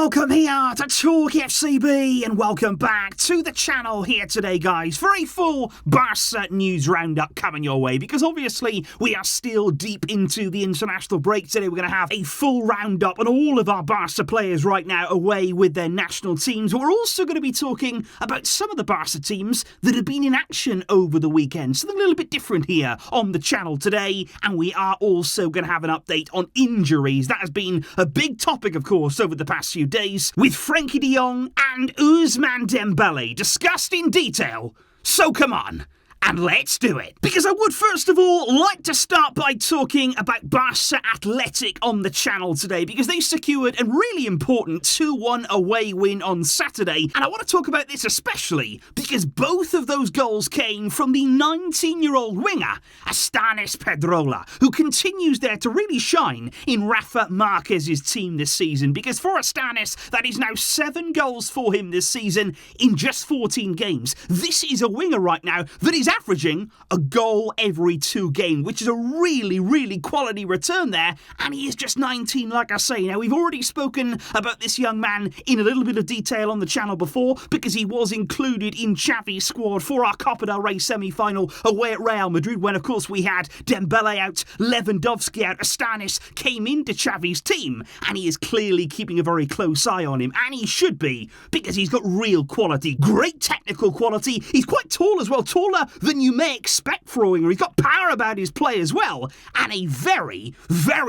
Welcome here to TalkFCB and welcome back to the channel here today, guys, for a full Barça News Round-Up coming your way, because obviously we are still deep into the international break today. We're going to have a full roundup on all of our Barça players right now away with their national teams. But we're also going to be talking about some of the Barça teams that have been in action over the weekend. Something a little bit different here on the channel today, and we are also going to have an update on injuries. That has been a big topic, of course, over the past few days, with Frenkie de Jong and Ousmane Dembele discussed in detail. So come on, and let's do it. Because I would first of all like to start by talking about Barça Atletic on the channel today, because they secured a really important 2-1 away win on Saturday. And I want to talk about this especially because both of those goals came from the 19-year-old winger, Estanis Pedrola, who continues there to really shine in Rafa Marquez's team this season. Because for Estanis, that is now 7 goals for him this season in just 14 games. This is a winger right now that is averaging a goal every 2 games, which is a really quality return there, and he is just 19, like I say. Now, we've already spoken about this young man in a little bit of detail on the channel before, because he was included in Xavi's squad for our Copa del Rey semi-final away at Real Madrid, when, of course, we had Dembele out, Lewandowski out. Estanis came into Xavi's team, and he is clearly keeping a very close eye on him, and he should be, because he's got real quality, great technical quality. He's quite tall as well, taller than you may expect for a winger. He's got power about his play as well, and a very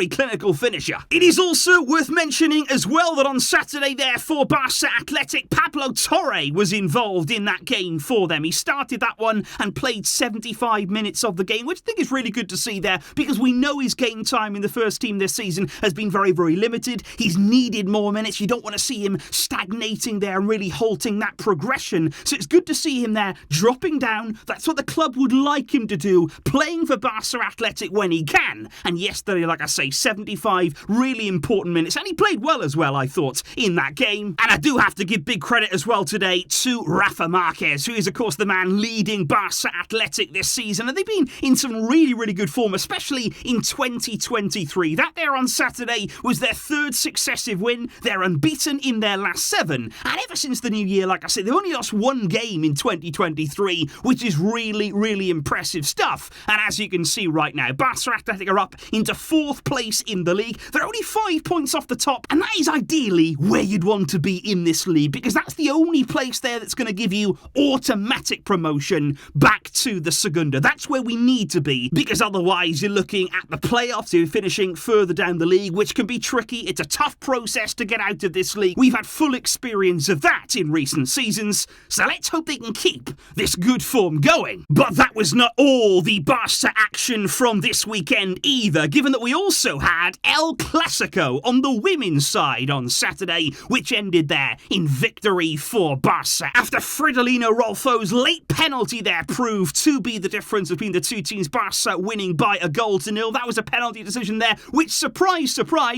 clinical finisher. It is also worth mentioning as well that on Saturday there for Barça Atletic, Pablo Torre was involved in that game for them. He started that one and played 75 minutes of the game, which I think is really good to see there, because we know his game time in the first team this season has been very limited. He's needed more minutes. You don't want to see him stagnating there and really halting that progression. So it's good to see him there dropping down. That's what the club would like him to do, playing for Barça Atletic when he can. And yesterday, like I say, 75 really important minutes, and he played well as well, I thought, in that game. And I do have to give big credit as well today to Rafa Marquez, who is, of course, the man leading Barça Atletic this season, and they've been in some really good form, especially in 2023. That there on Saturday was their 3rd successive win. They're unbeaten in their last 7, and ever since the new year, like I say, they've only lost 1 game in 2023, which is really impressive stuff. And as you can see right now, Barça Atletic are up into 4th place in the league. They're only 5 points off the top, and that is ideally where you'd want to be in this league, because that's the only place there that's going to give you automatic promotion back to the Segunda. That's where we need to be, because otherwise you're looking at the playoffs, you're finishing further down the league, which can be tricky. It's a tough process to get out of this league. We've had full experience of that in recent seasons, so let's hope they can keep this good form going. But that was not all the Barça action from this weekend either, given that we also had El Clasico on the women's side on Saturday, which ended there in victory for Barça, after Fridolino Rolfo's late penalty there proved to be the difference between the two teams. Barça winning by a 1-0. That was a penalty decision there, which, surprise,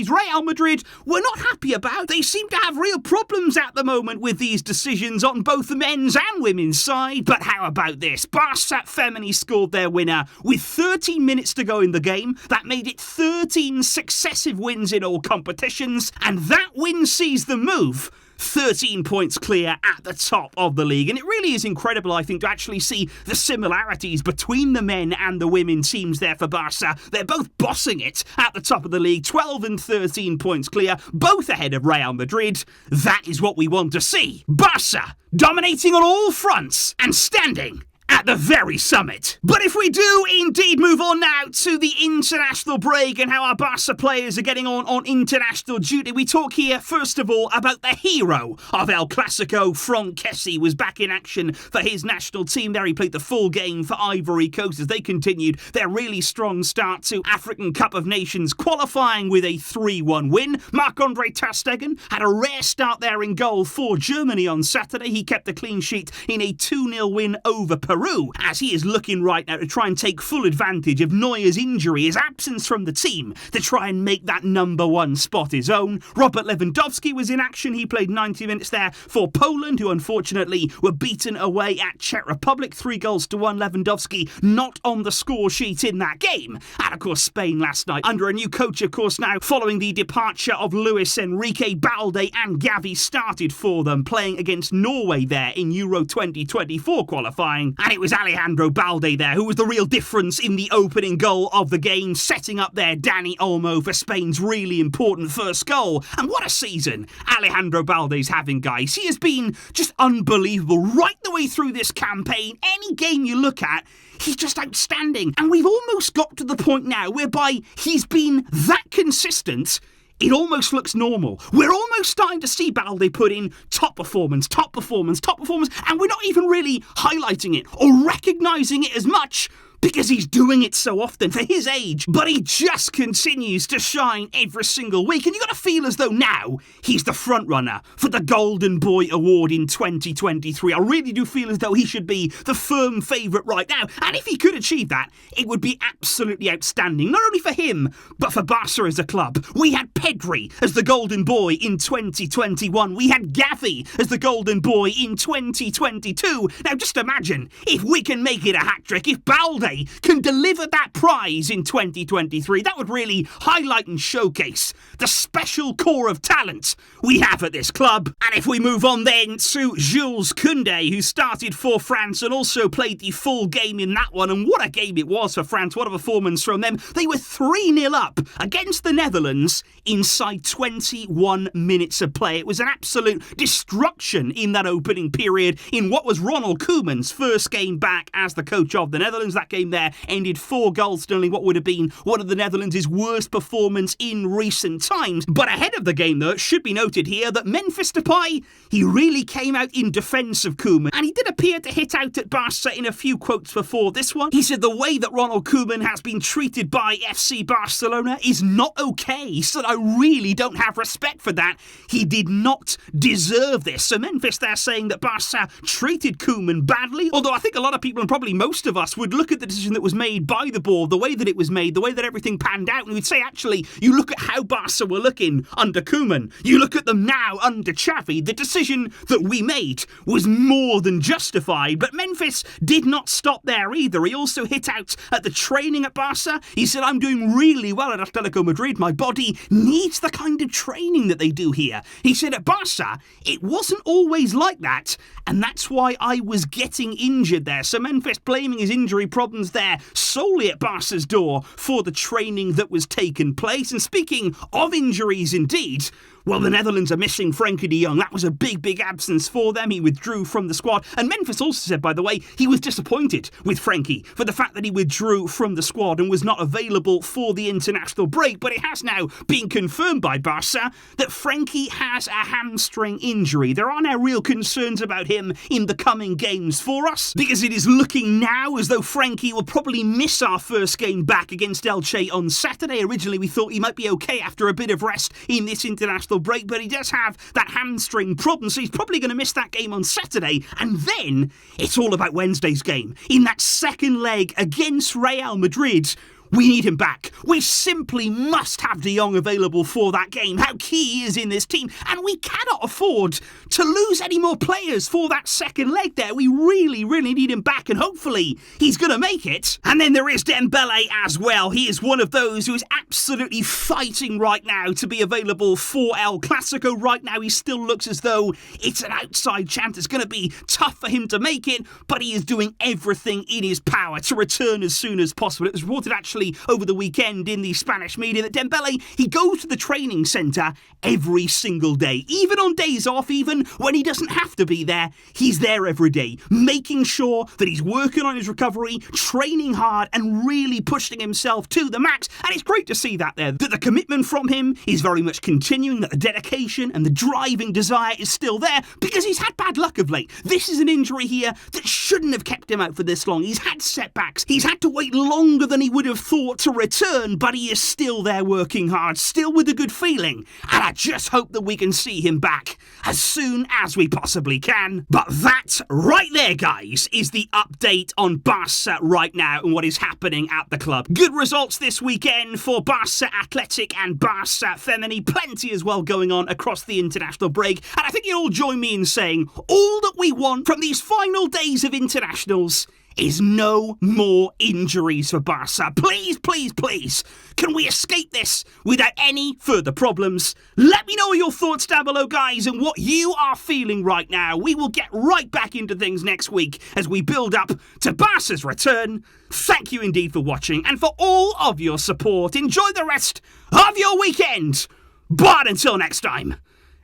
Real Madrid were not happy about. They seem to have real problems at the moment with these decisions on both the men's and women's side. But how about this? Barça Femeni scored their winner with 13 minutes to go in the game. That made it 13 successive wins in all competitions, and that win sees them move 13 points clear at the top of the league. And it really is incredible, I think, to actually see the similarities between the men and the women teams there for Barça. They're both bossing it at the top of the league, 12 and 13 points clear, both ahead of Real Madrid. That is what we want to see. Barça dominating on all fronts and standing at the very summit. But if we do indeed move on now to the international break and how our Barça players are getting on international duty, we talk here first of all about the hero of El Clasico. Frenkie was back in action for his national team there. He played the full game for Ivory Coast as they continued their really strong start to African Cup of Nations, qualifying with a 3-1 win. Marc-Andre ter Stegen had a rare start there in goal for Germany on Saturday. He kept the clean sheet in a 2-0 win over Peru. Peru, as he is looking right now to try and take full advantage of Neuer's injury, his absence from the team, to try and make that number one spot his own. Robert Lewandowski was in action. He played 90 minutes there for Poland, who unfortunately were beaten away at Czech Republic, 3-1. Lewandowski not on the score sheet in that game. And of course, Spain last night under a new coach, of course, now following the departure of Luis Enrique. Balde and Gavi started for them, playing against Norway there in Euro 2024 qualifying. And it was Alejandro Balde there who was the real difference in the opening goal of the game, setting up there Dani Olmo for Spain's really important first goal. And what a season Alejandro Balde's having, guys. He has been just unbelievable right the way through this campaign. Any game you look at, he's just outstanding. And we've almost got to the point now whereby he's been that consistent, it almost looks normal. We're almost starting to see Balde put in top performance, and we're not even really highlighting it or recognising it as much, because he's doing it so often for his age. But he just continues to shine every single week. And you got to feel as though now he's the front runner for the Golden Boy Award in 2023. I really do feel as though he should be the firm favourite right now. And if he could achieve that, it would be absolutely outstanding. Not only for him, but for Barca as a club. We had Pedri as the Golden Boy in 2021. We had Gavi as the Golden Boy in 2022. Now just imagine if we can make it a hat-trick, if Balde can deliver that prize in 2023. That would really highlight and showcase the special core of talent we have at this club. And if we move on then to Jules Koundé, who started for France and also played the full game in that one, and what a game it was for France. What a performance from them. They were 3-0 up against the Netherlands inside 21 minutes of play. It was an absolute destruction in that opening period in what was Ronald Koeman's first game back as the coach of the Netherlands. That game there ended 4-0, what would have been one of the Netherlands' worst performance in recent times. But ahead of the game, though, it should be noted here that Memphis Depay, he really came out in defence of Koeman, and he did appear to hit out at Barca in a few quotes before this one. He said the way that Ronald Koeman has been treated by FC Barcelona is not okay. He said, I really don't have respect for that. He did not deserve this. So Memphis, they're saying that Barca treated Koeman badly, although I think a lot of people, and probably most of us, would look at the decision that was made by the board, the way that it was made, the way that everything panned out, and we'd say, actually, you look at how Barca were looking under Koeman, you look at them now under Xavi, the decision that we made was more than justified. But Memphis did not stop there either. He also hit out at the training at Barca. He said, I'm doing really well at Atletico Madrid. My body needs the kind of training that they do here. He said at Barca, it wasn't always like that, and that's why I was getting injured there. So Memphis blaming his injury problems there solely at Barca's door for the training that was taking place. And speaking of injuries indeed, well, the Netherlands are missing Frenkie de Jong. That was a big absence for them. He withdrew from the squad. And Memphis also said, by the way, he was disappointed with Frenkie for the fact that he withdrew from the squad and was not available for the international break. But it has now been confirmed by Barca that Frenkie has a hamstring injury. There are now real concerns about him in the coming games for us, because it is looking now as though Frenkie will probably miss our first game back against Elche on Saturday. Originally, we thought he might be okay after a bit of rest in this international break, but he does have that hamstring problem, so he's probably going to miss that game on Saturday. And then it's all about Wednesday's game. In that second leg against Real Madrid, we need him back. We simply must have De Jong available for that game. How key he is in this team. And we cannot afford to lose any more players for that second leg there. We really need him back, and hopefully he's going to make it. And then there is Dembele as well. He is one of those who is absolutely fighting right now to be available for El Clasico. Right now he still looks as though it's an outside chance. It's going to be tough for him to make it, but he is doing everything in his power to return as soon as possible. It was reported actually over the weekend in the Spanish media that Dembele, he goes to the training centre every single day, even on days off, even when he doesn't have to be there. He's there every day, making sure that he's working on his recovery, training hard and really pushing himself to the max. And it's great to see that there, that the commitment from him is very much continuing, that the dedication and the driving desire is still there, because he's had bad luck of late. This is an injury here that shouldn't have kept him out for this long. He's had setbacks. He's had to wait longer than he would have thought to return, but he is still there working hard, still with a good feeling, and I just hope that we can see him back as soon as we possibly can. But that right there, guys, is the update on Barça right now and what is happening at the club. Good results this weekend for Barça Atletic and Barça Femeni. Plenty as well going on across the international break. And I think you'll all join me in saying all that we want from these final days of internationals is no more injuries for Barça. Please, please, please, can we escape this without any further problems? Let me know your thoughts down below, guys, and what you are feeling right now. We will get right back into things next week as we build up to Barca's return. Thank you indeed for watching and for all of your support. Enjoy the rest of your weekend. But until next time,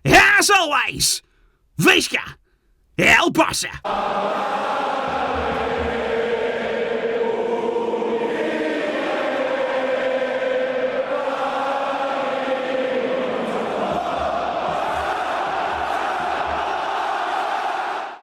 as always, Visca El Barça.